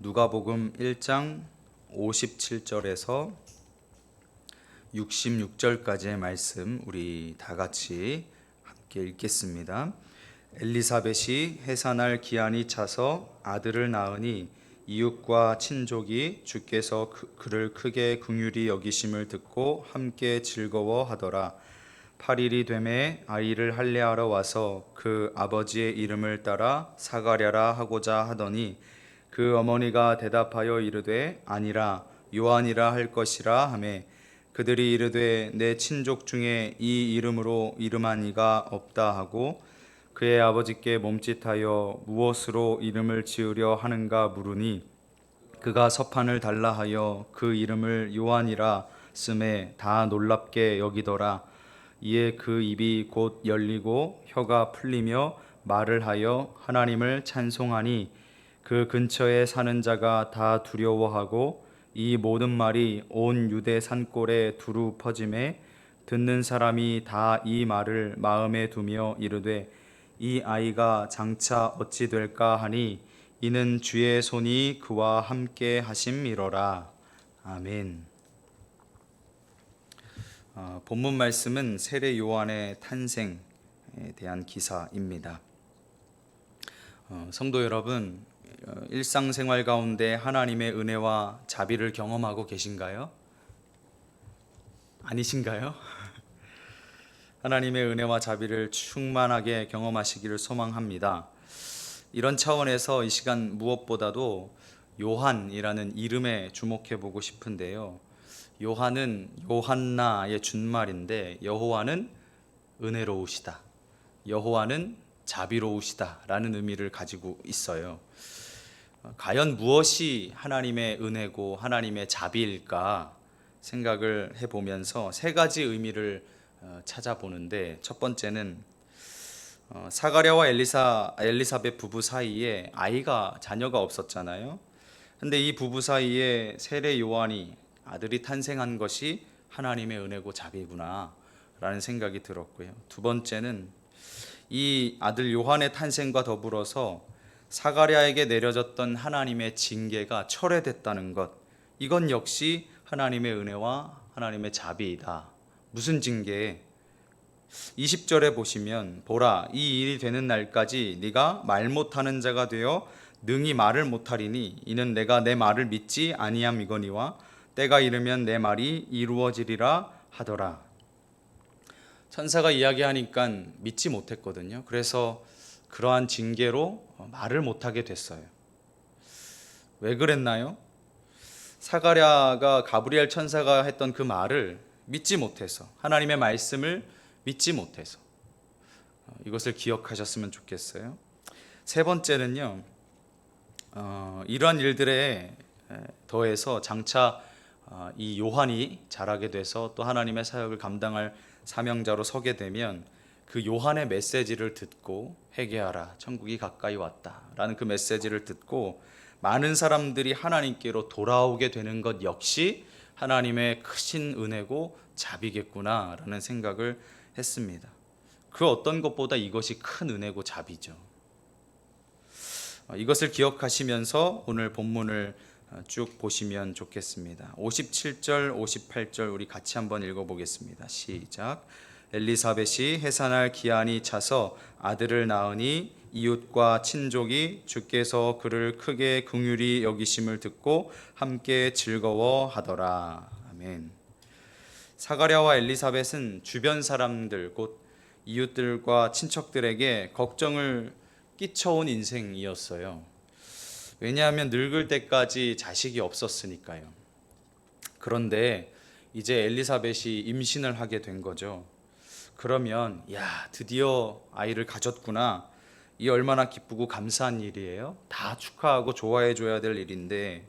누가복음 1장 57절에서 66절까지의 말씀 우리 다 같이 함께 읽겠습니다. 엘리사벳이 해산할 기한이 차서 아들을 낳으니 이웃과 친족이 주께서 그를 크게 긍휼히 여기심을 듣고 함께 즐거워하더라. 8일이 되매 아이를 할례하러 와서 그 아버지의 이름을 따라 사가랴라 하고자 하더니 그 어머니가 대답하여 이르되 아니라 요한이라 할 것이라 하매 그들이 이르되 내 친족 중에 이 이름으로 이름한 이가 없다 하고 그의 아버지께 몸짓하여 무엇으로 이름을 지으려 하는가 물으니 그가 서판을 달라 하여 그 이름을 요한이라 쓰매 다 놀랍게 여기더라. 이에 그 입이 곧 열리고 혀가 풀리며 말을 하여 하나님을 찬송하니 그 근처에 사는 자가 다 두려워하고 이 모든 말이 온 유대 산골에 두루 퍼짐에 듣는 사람이 다 이 말을 마음에 두며 이르되 이 아이가 장차 어찌 될까 하니 이는 주의 손이 그와 함께 하심이로라. 아멘. 본문 말씀은 세례 요한의 탄생에 대한 기사입니다. 성도 여러분, 일상생활 가운데 하나님의 은혜와 자비를 경험하고 계신가요? 아니신가요? 하나님의 은혜와 자비를 충만하게 경험하시기를 소망합니다. 이런 차원에서 이 시간 무엇보다도 요한이라는 이름에 주목해 보고 싶은데요. 요한은 요한나의 준말인데 여호와는 은혜로우시다, 여호와는 자비로우시다 라는 의미를 가지고 있어요. 과연 무엇이 하나님의 은혜고 하나님의 자비일까 생각을 해보면서 세 가지 의미를 찾아보는데, 첫 번째는 사가랴와 엘리사벳 부부 사이에 자녀가 없었잖아요. 근데 이 부부 사이에 세례 요한이 아들이 탄생한 것이 하나님의 은혜고 자비구나 라는 생각이 들었고요. 두 번째는 이 아들 요한의 탄생과 더불어서 사가랴에게 내려졌던 하나님의 징계가 철회됐다는 것, 이건 역시 하나님의 은혜와 하나님의 자비이다. 무슨 징계? 20절에 보시면 보라, 이 일이 되는 날까지 네가 말 못하는 자가 되어 능히 말을 못하리니 이는 내가 내 말을 믿지 아니함이거니와 때가 이르면 내 말이 이루어지리라 하더라. 천사가 이야기하니까 믿지 못했거든요. 그래서 그러한 징계로 말을 못하게 됐어요. 왜 그랬나요? 사가랴가 가브리엘 천사가 했던 그 말을 믿지 못해서, 하나님의 말씀을 믿지 못해서. 이것을 기억하셨으면 좋겠어요. 세 번째는요, 이러한 일들에 더해서 장차 이 요한이 자라게 돼서 또 하나님의 사역을 감당할 사명자로 서게 되면 그 요한의 메시지를 듣고 회개하라, 천국이 가까이 왔다 라는 그 메시지를 듣고 많은 사람들이 하나님께로 돌아오게 되는 것 역시 하나님의 크신 은혜고 자비겠구나 라는 생각을 했습니다. 그 어떤 것보다 이것이 큰 은혜고 자비죠. 이것을 기억하시면서 오늘 본문을 쭉 보시면 좋겠습니다. 57절, 58절 우리 같이 한번 읽어보겠습니다. 시작. 엘리사벳이 해산할 기한이 차서 아들을 낳으니 이웃과 친족이 주께서 그를 크게 긍휼히 여기심을 듣고 함께 즐거워하더라. 아멘. 사가랴와 엘리사벳은 주변 사람들, 곧 이웃들과 친척들에게 걱정을 끼쳐온 인생이었어요. 왜냐하면 늙을 때까지 자식이 없었으니까요. 그런데 이제 엘리사벳이 임신을 하게 된 거죠. 그러면 드디어 아이를 가졌구나, 이 얼마나 기쁘고 감사한 일이에요. 다 축하하고 좋아해 줘야 될 일인데,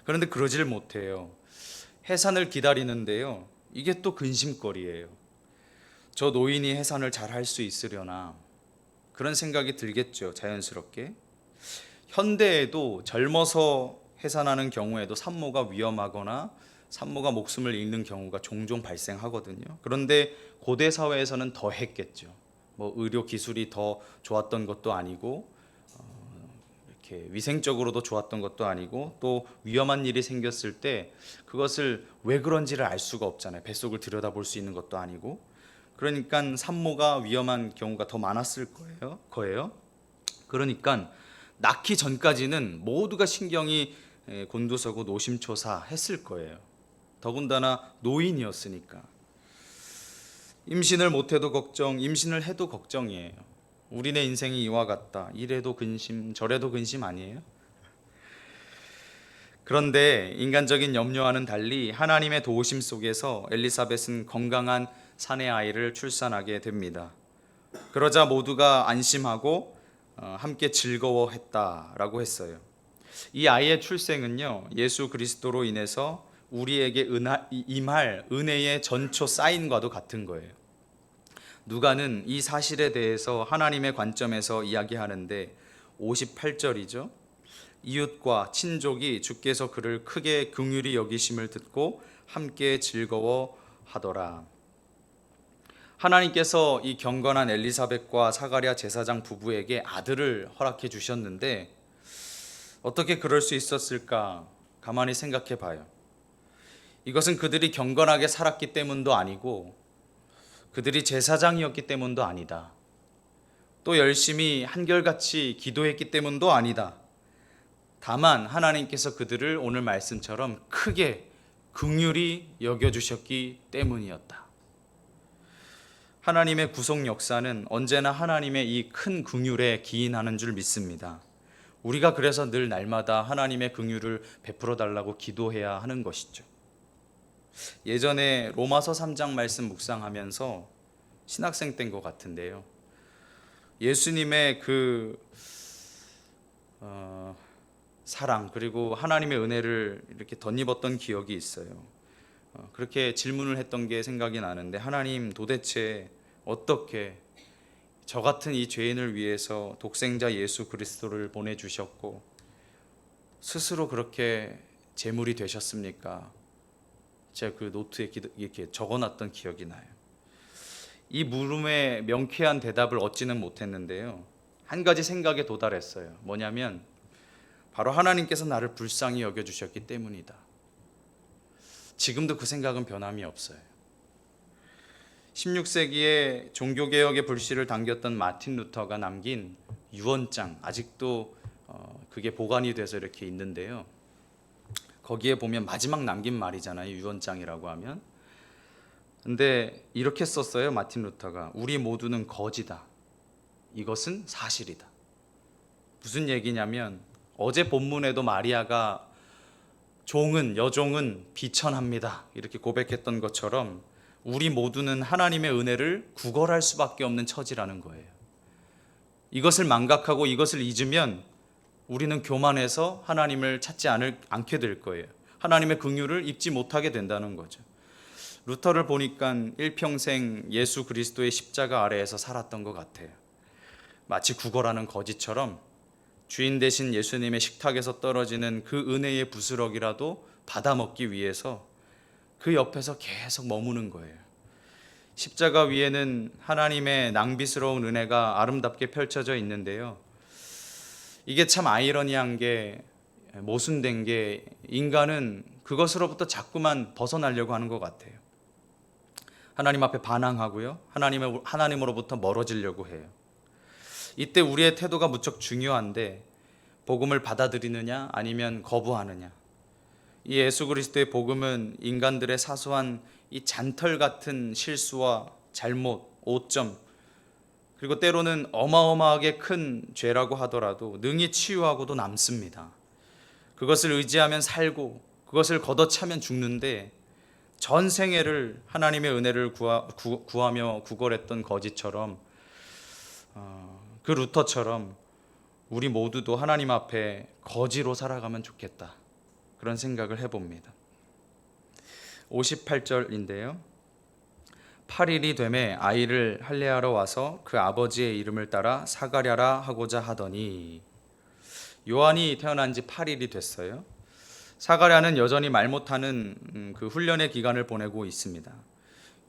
그런데 그러질 못해요. 해산을 기다리는데요, 이게 또 근심거리예요. 저 노인이 해산을 잘 할 수 있으려나, 그런 생각이 들겠죠, 자연스럽게. 현대에도 젊어서 해산하는 경우에도 산모가 위험하거나 산모가 목숨을 잃는 경우가 종종 발생하거든요. 그런데 고대 사회에서는 더 했겠죠. 의료 기술이 더 좋았던 것도 아니고 이렇게 위생적으로도 좋았던 것도 아니고 또 위험한 일이 생겼을 때 그것을 왜 그런지를 알 수가 없잖아요. 뱃속을 들여다볼 수 있는 것도 아니고. 그러니까 산모가 위험한 경우가 더 많았을 거예요. 그러니까 낳기 전까지는 모두가 신경이 곤두서고 노심초사했을 거예요. 더군다나 노인이었으니까. 임신을 못해도 걱정, 임신을 해도 걱정이에요. 우리네 인생이 이와 같다. 이래도 근심, 저래도 근심 아니에요? 그런데 인간적인 염려와는 달리 하나님의 도우심 속에서 엘리사벳은 건강한 사내 아이를 출산하게 됩니다. 그러자 모두가 안심하고 함께 즐거워했다라고 했어요. 이 아이의 출생은요, 예수 그리스도로 인해서 우리에게 임할 은혜의 전초 사인과도 같은 거예요. 누가는 이 사실에 대해서 하나님의 관점에서 이야기하는데 58절이죠. 이웃과 친족이 주께서 그를 크게 긍휼히 여기심을 듣고 함께 즐거워하더라. 하나님께서 이 경건한 엘리사벳과 사가랴 제사장 부부에게 아들을 허락해 주셨는데 어떻게 그럴 수 있었을까? 가만히 생각해 봐요. 이것은 그들이 경건하게 살았기 때문도 아니고 그들이 제사장이었기 때문도 아니다. 또 열심히 한결같이 기도했기 때문도 아니다. 다만 하나님께서 그들을 오늘 말씀처럼 크게 긍휼히 여겨주셨기 때문이었다. 하나님의 구속 역사는 언제나 하나님의 이 큰 긍휼에 기인하는 줄 믿습니다. 우리가 그래서 늘 날마다 하나님의 긍휼을 베풀어 달라고 기도해야 하는 것이죠. 예전에 로마서 3장 말씀 묵상하면서 신학생 때인 것 같은데요. 예수님의 그 사랑 그리고 하나님의 은혜를 이렇게 덧입었던 기억이 있어요. 그렇게 질문을 했던 게 생각이 나는데 하나님 도대체 어떻게 저 같은 이 죄인을 위해서 독생자 예수 그리스도를 보내주셨고 스스로 그렇게 제물이 되셨습니까? 제가 그 노트에 이렇게 적어놨던 기억이 나요. 이 물음에 명쾌한 대답을 얻지는 못했는데요. 한 가지 생각에 도달했어요. 뭐냐면 바로 하나님께서 나를 불쌍히 여겨주셨기 때문이다. 지금도 그 생각은 변함이 없어요. 16세기에 종교개혁의 불씨를 당겼던 마틴 루터가 남긴 유언장, 아직도 그게 보관이 돼서 이렇게 있는데요. 거기에 보면 마지막 남긴 말이잖아요. 유언장이라고 하면. 근데 이렇게 썼어요. 마틴 루터가. 우리 모두는 거지다. 이것은 사실이다. 무슨 얘기냐면 어제 본문에도 마리아가 여종은 비천합니다. 이렇게 고백했던 것처럼 우리 모두는 하나님의 은혜를 구걸할 수밖에 없는 처지라는 거예요. 이것을 망각하고 이것을 잊으면 우리는 교만해서 하나님을 찾지 않게 될 거예요. 하나님의 긍휼을 입지 못하게 된다는 거죠. 루터를 보니까 일평생 예수 그리스도의 십자가 아래에서 살았던 것 같아요. 마치 구걸하는 거지처럼 주인 되신 예수님의 식탁에서 떨어지는 그 은혜의 부스럭이라도 받아먹기 위해서 그 옆에서 계속 머무는 거예요. 십자가 위에는 하나님의 낭비스러운 은혜가 아름답게 펼쳐져 있는데요. 이게 참 아이러니한 게 모순된 게 인간은 그것으로부터 자꾸만 벗어나려고 하는 것 같아요. 하나님 앞에 반항하고요. 하나님으로부터 멀어지려고 해요. 이때 우리의 태도가 무척 중요한데 복음을 받아들이느냐 아니면 거부하느냐. 이 예수 그리스도의 복음은 인간들의 사소한 이 잔털 같은 실수와 잘못, 오점 그리고 때로는 어마어마하게 큰 죄라고 하더라도 능히 치유하고도 남습니다. 그것을 의지하면 살고 그것을 걷어차면 죽는데 전 생애를 하나님의 은혜를 구하며 구걸했던 거지처럼 그 루터처럼 우리 모두도 하나님 앞에 거지로 살아가면 좋겠다. 그런 생각을 해봅니다. 58절인데요. 8일이 되매 아이를 할례하러 와서 그 아버지의 이름을 따라 사가랴라 하고자 하더니 요한이 태어난 지 8일이 됐어요. 사가랴는 여전히 말 못하는 그 훈련의 기간을 보내고 있습니다.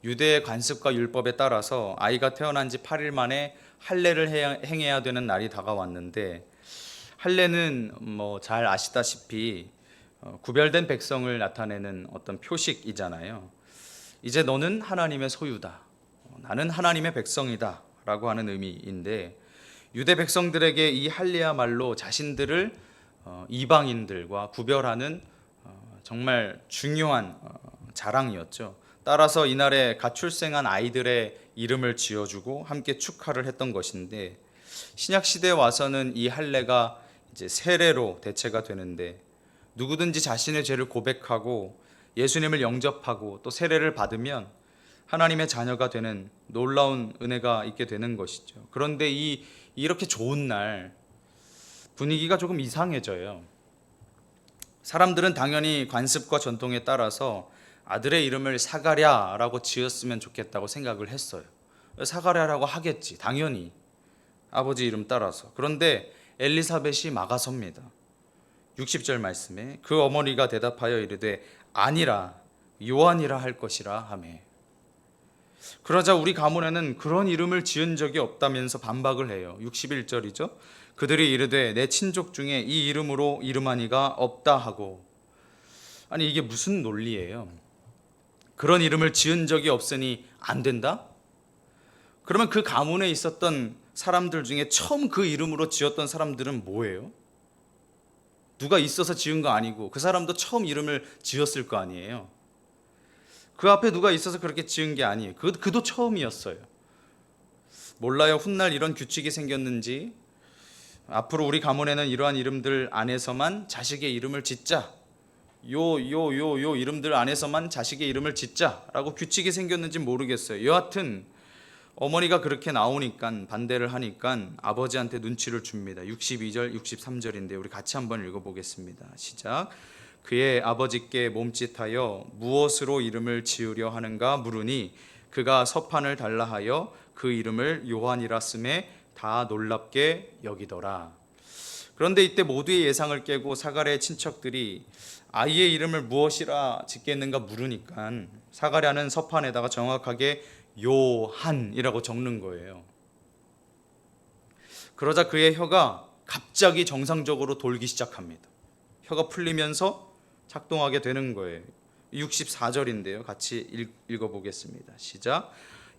유대의 관습과 율법에 따라서 아이가 태어난 지 8일 만에 할례를 행해야 되는 날이 다가왔는데 할례는 잘 아시다시피 구별된 백성을 나타내는 어떤 표식이잖아요. 이제 너는 하나님의 소유다. 나는 하나님의 백성이다. 라고 하는 의미인데, 유대 백성들에게 이 할례야말로 자신들을 이방인들과 구별하는 정말 중요한 자랑이었죠. 따라서 이날에 가출생한 아이들의 이름을 지어주고 함께 축하를 했던 것인데, 신약 시대에 와서는 이 할례가 이제 세례로 대체가 되는데, 누구든지 자신의 죄를 고백하고 예수님을 영접하고 또 세례를 받으면 하나님의 자녀가 되는 놀라운 은혜가 있게 되는 것이죠. 그런데 이렇게 좋은 날 분위기가 조금 이상해져요. 사람들은 당연히 관습과 전통에 따라서 아들의 이름을 사가랴라고 지었으면 좋겠다고 생각을 했어요. 사가랴라고 하겠지, 당연히 아버지 이름 따라서. 그런데 엘리사벳이 막아섭니다. 60절 말씀에 그 어머니가 대답하여 이르되 아니라 요한이라 할 것이라 하매. 그러자 우리 가문에는 그런 이름을 지은 적이 없다면서 반박을 해요. 61절이죠. 그들이 이르되 내 친족 중에 이 이름으로 이름한 이가 없다 하고. 아니, 이게 무슨 논리예요? 그런 이름을 지은 적이 없으니 안 된다? 그러면 그 가문에 있었던 사람들 중에 처음 그 이름으로 지었던 사람들은 뭐예요? 누가 있어서 지은 거 아니고 그 사람도 처음 이름을 지었을 거 아니에요. 그 앞에 누가 있어서 그렇게 지은 게 아니에요. 그도 처음이었어요. 몰라요, 훗날 이런 규칙이 생겼는지. 앞으로 우리 가문에는 이러한 이름들 안에서만 자식의 이름을 짓자, 요 이름들 안에서만 자식의 이름을 짓자라고 규칙이 생겼는지 모르겠어요. 여하튼 어머니가 그렇게 나오니까, 반대를 하니까 아버지한테 눈치를 줍니다. 62절 63절인데 우리 같이 한번 읽어보겠습니다. 시작. 그의 아버지께 몸짓하여 무엇으로 이름을 지으려 하는가 물으니 그가 서판을 달라 하여 그 이름을 요한이라 쓰매 다 놀랍게 여기더라. 그런데 이때 모두의 예상을 깨고 사가랴의 친척들이 아이의 이름을 무엇이라 짓겠는가 물으니까 사가랴는 서판에다가 정확하게 요한이라고 적는 거예요. 그러자 그의 혀가 갑자기 정상적으로 돌기 시작합니다. 혀가 풀리면서 작동하게 되는 거예요. 64절인데요. 같이 읽어보겠습니다. 시작.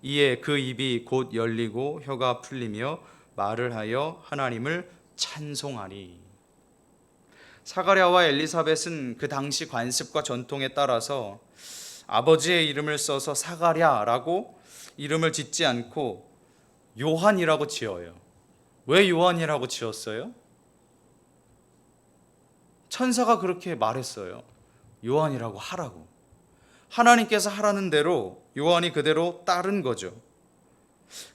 이에 그 입이 곧 열리고 혀가 풀리며 말을 하여 하나님을 찬송하니. 사가랴와 엘리사벳은 그 당시 관습과 전통에 따라서 아버지의 이름을 써서 사가랴라고 이름을 짓지 않고 요한이라고 지어요. 왜 요한이라고 지었어요? 천사가 그렇게 말했어요. 요한이라고 하라고. 하나님께서 하라는 대로 요한이 그대로 따른 거죠.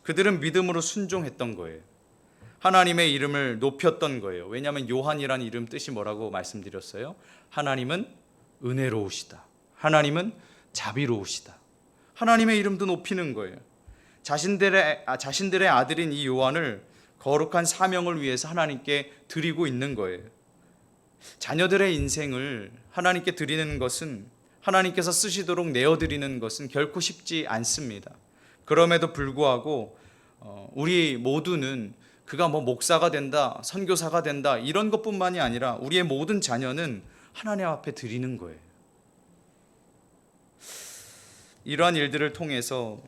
그들은 믿음으로 순종했던 거예요. 하나님의 이름을 높였던 거예요. 왜냐하면 요한이라는 이름 뜻이 뭐라고 말씀드렸어요? 하나님은 은혜로우시다. 하나님은 자비로우시다. 하나님의 이름도 높이는 거예요. 자신들의 아들인 이 요한을 거룩한 사명을 위해서 하나님께 드리고 있는 거예요. 자녀들의 인생을 하나님께 드리는 것은, 하나님께서 쓰시도록 내어드리는 것은 결코 쉽지 않습니다. 그럼에도 불구하고 우리 모두는 그가 목사가 된다, 선교사가 된다 이런 것뿐만이 아니라 우리의 모든 자녀는 하나님 앞에 드리는 거예요. 이러한 일들을 통해서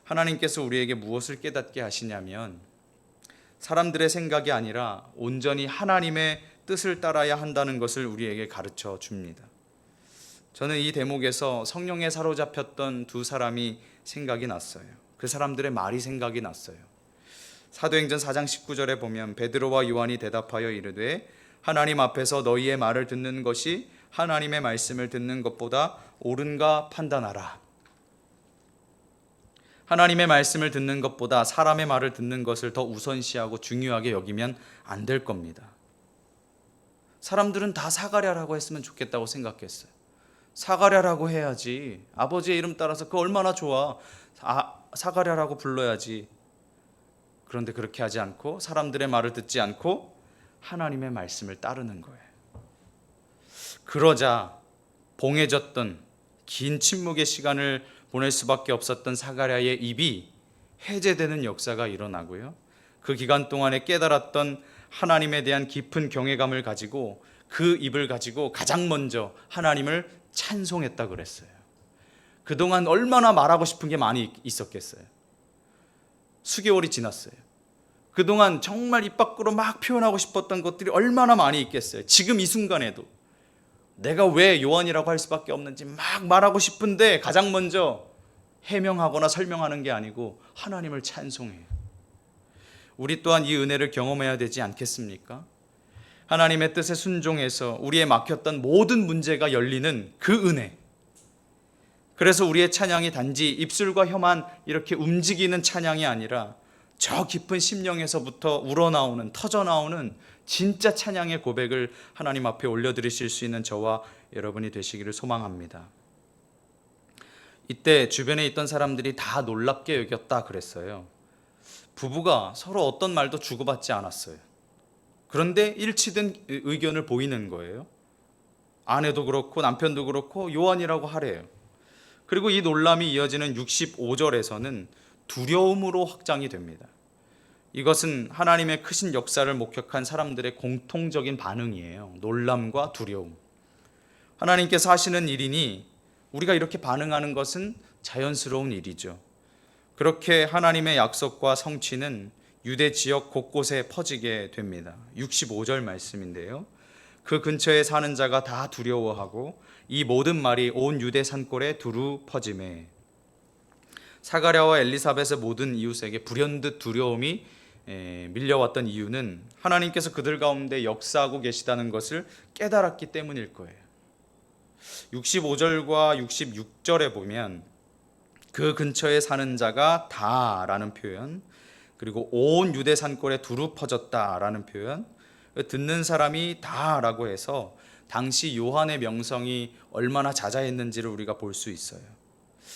하나님께서 우리에게 무엇을 깨닫게 하시냐면, 사람들의 생각이 아니라 온전히 하나님의 뜻을 따라야 한다는 것을 우리에게 가르쳐 줍니다. 저는 이 대목에서 성령에 사로잡혔던 두 사람이 생각이 났어요. 그 사람들의 말이 생각이 났어요. 사도행전 4장 19절에 보면 베드로와 요한이 대답하여 이르되 하나님 앞에서 너희의 말을 듣는 것이 하나님의 말씀을 듣는 것보다 옳은가 판단하라. 하나님의 말씀을 듣는 것보다 사람의 말을 듣는 것을 더 우선시하고 중요하게 여기면 안 될 겁니다. 사람들은 다 사가랴라고 했으면 좋겠다고 생각했어요. 사가랴라고 해야지. 아버지의 이름 따라서 그거 얼마나 좋아. 사가랴라고 불러야지. 그런데 그렇게 하지 않고 사람들의 말을 듣지 않고 하나님의 말씀을 따르는 거예요. 그러자 봉해졌던 긴 침묵의 시간을 보낼 수밖에 없었던 사가랴의 입이 해제되는 역사가 일어나고요. 그 기간 동안에 깨달았던 하나님에 대한 깊은 경외감을 가지고 그 입을 가지고 가장 먼저 하나님을 찬송했다 그랬어요. 그동안 얼마나 말하고 싶은 게 많이 있었겠어요. 수개월이 지났어요. 그동안 정말 입 밖으로 막 표현하고 싶었던 것들이 얼마나 많이 있겠어요. 지금 이 순간에도 내가 왜 요한이라고 할 수밖에 없는지 막 말하고 싶은데 가장 먼저 해명하거나 설명하는 게 아니고 하나님을 찬송해요. 우리 또한 이 은혜를 경험해야 되지 않겠습니까? 하나님의 뜻에 순종해서 우리의 막혔던 모든 문제가 열리는 그 은혜. 그래서 우리의 찬양이 단지 입술과 혀만 이렇게 움직이는 찬양이 아니라 저 깊은 심령에서부터 우러나오는, 터져나오는 진짜 찬양의 고백을 하나님 앞에 올려드리실 수 있는 저와 여러분이 되시기를 소망합니다. 이때 주변에 있던 사람들이 다 놀랍게 여겼다 그랬어요. 부부가 서로 어떤 말도 주고받지 않았어요. 그런데 일치된 의견을 보이는 거예요. 아내도 그렇고 남편도 그렇고 요한이라고 하래요. 그리고 이 놀람이 이어지는 65절에서는 두려움으로 확장이 됩니다. 이것은 하나님의 크신 역사를 목격한 사람들의 공통적인 반응이에요. 놀람과 두려움. 하나님께서 하시는 일이니 우리가 이렇게 반응하는 것은 자연스러운 일이죠. 그렇게 하나님의 약속과 성취는 유대 지역 곳곳에 퍼지게 됩니다. 65절 말씀인데요. 그 근처에 사는 자가 다 두려워하고 이 모든 말이 온 유대 산골에 두루 퍼지매. 사가랴와 엘리사벳의 모든 이웃에게 불현듯 두려움이 밀려왔던 이유는 하나님께서 그들 가운데 역사하고 계시다는 것을 깨달았기 때문일 거예요. 65절과 66절에 보면 그 근처에 사는 자가 다라는 표현, 그리고 온 유대 산골에 두루 퍼졌다라는 표현, 듣는 사람이 다라고 해서 당시 요한의 명성이 얼마나 자자했는지를 우리가 볼 수 있어요.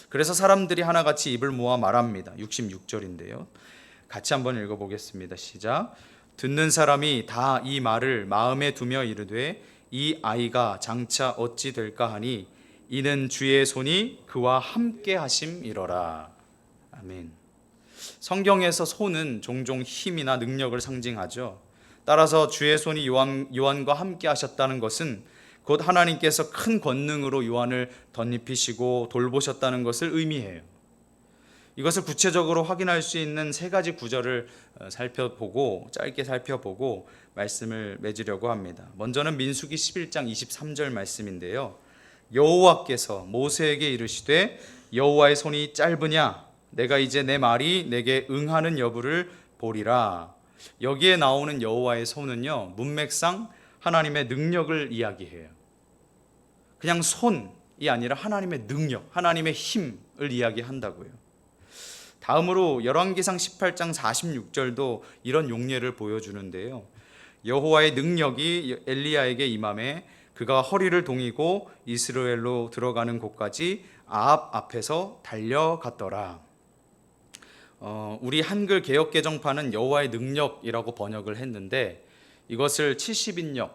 그래서 사람들이 하나같이 입을 모아 말합니다. 66절인데요. 같이 한번 읽어보겠습니다. 시작. 듣는 사람이 다 이 말을 마음에 두며 이르되 이 아이가 장차 어찌 될까 하니 이는 주의 손이 그와 함께 하심이러라. 아멘. 성경에서 손은 종종 힘이나 능력을 상징하죠. 따라서 주의 손이 요한과 함께 하셨다는 것은 곧 하나님께서 큰 권능으로 요한을 덧입히시고 돌보셨다는 것을 의미해요. 이것을 구체적으로 확인할 수 있는 세 가지 구절을 짧게 살펴보고 말씀을 맺으려고 합니다. 먼저는 민수기 11장 23절 말씀인데요. 여호와께서 모세에게 이르시되 여호와의 손이 짧으냐 내가 이제 내 말이 내게 응하는 여부를 보리라. 여기에 나오는 여호와의 손은요, 문맥상 하나님의 능력을 이야기해요. 그냥 손이 아니라 하나님의 능력, 하나님의 힘을 이야기한다고요. 다음으로 열왕기상 18장 46절도 이런 용례를 보여주는데요. 여호와의 능력이 엘리야에게 임함에 그가 허리를 동이고 이스라엘로 들어가는 곳까지 아합 앞에서 달려갔더라. 우리 한글 개역 개정판은 여호와의 능력이라고 번역을 했는데 이것을 70인역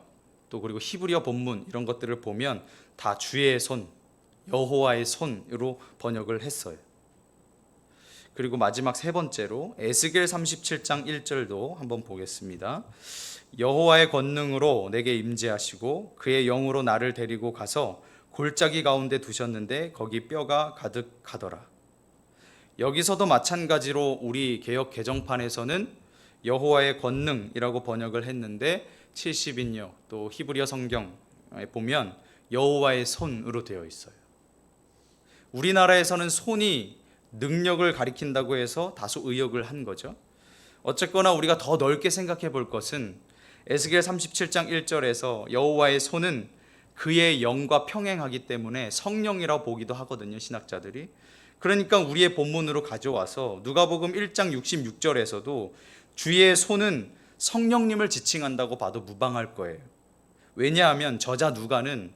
또 그리고 히브리어 본문 이런 것들을 보면 다 주의 손, 여호와의 손으로 번역을 했어요. 그리고 마지막 세 번째로 에스겔 37장 1절도 한번 보겠습니다. 여호와의 권능으로 내게 임재하시고 그의 영으로 나를 데리고 가서 골짜기 가운데 두셨는데 거기 뼈가 가득하더라. 여기서도 마찬가지로 우리 개역 개정판에서는 여호와의 권능이라고 번역을 했는데 70인역 또 히브리어 성경에 보면 여호와의 손으로 되어 있어요. 우리나라에서는 손이 능력을 가리킨다고 해서 다소 의역을 한 거죠. 어쨌거나 우리가 더 넓게 생각해 볼 것은 에스겔 37장 1절에서 여호와의 손은 그의 영과 평행하기 때문에 성령이라고 보기도 하거든요, 신학자들이. 그러니까 우리의 본문으로 가져와서 누가복음 1장 66절에서도 주의 손은 성령님을 지칭한다고 봐도 무방할 거예요. 왜냐하면 저자 누가는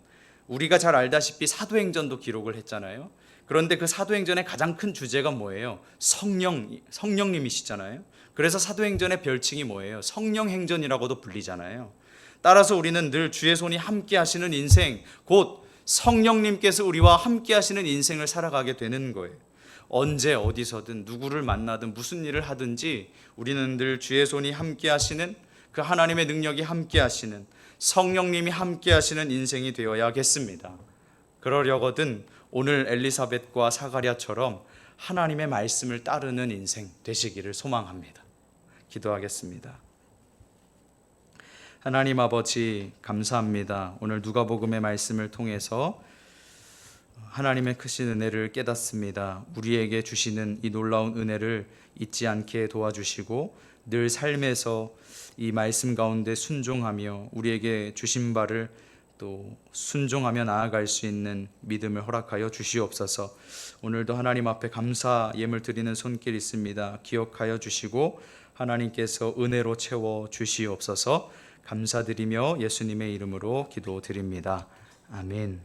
우리가 잘 알다시피 사도행전도 기록을 했잖아요. 그런데 그 사도행전의 가장 큰 주제가 뭐예요? 성령님이시잖아요. 그래서 사도행전의 별칭이 뭐예요? 성령행전이라고도 불리잖아요. 따라서 우리는 늘 주의 손이 함께 하시는 인생, 곧 성령님께서 우리와 함께 하시는 인생을 살아가게 되는 거예요. 언제 어디서든 누구를 만나든 무슨 일을 하든지 우리는 늘 주의 손이 함께 하시는 그 하나님의 능력이 함께 하시는, 성령님이 함께 하시는 인생이 되어야겠습니다. 그러려거든 오늘 엘리사벳과 사가랴처럼 하나님의 말씀을 따르는 인생 되시기를 소망합니다. 기도하겠습니다. 하나님 아버지, 감사합니다. 오늘 누가복음의 말씀을 통해서 하나님의 크신 은혜를 깨닫습니다. 우리에게 주시는 이 놀라운 은혜를 잊지 않게 도와주시고 늘 삶에서 이 말씀 가운데 순종하며 우리에게 주신 바를 또 순종하며 나아갈 수 있는 믿음을 허락하여 주시옵소서. 오늘도 하나님 앞에 감사 예물 드리는 손길 있습니다. 기억하여 주시고 하나님께서 은혜로 채워 주시옵소서. 감사드리며 예수님의 이름으로 기도드립니다. 아멘.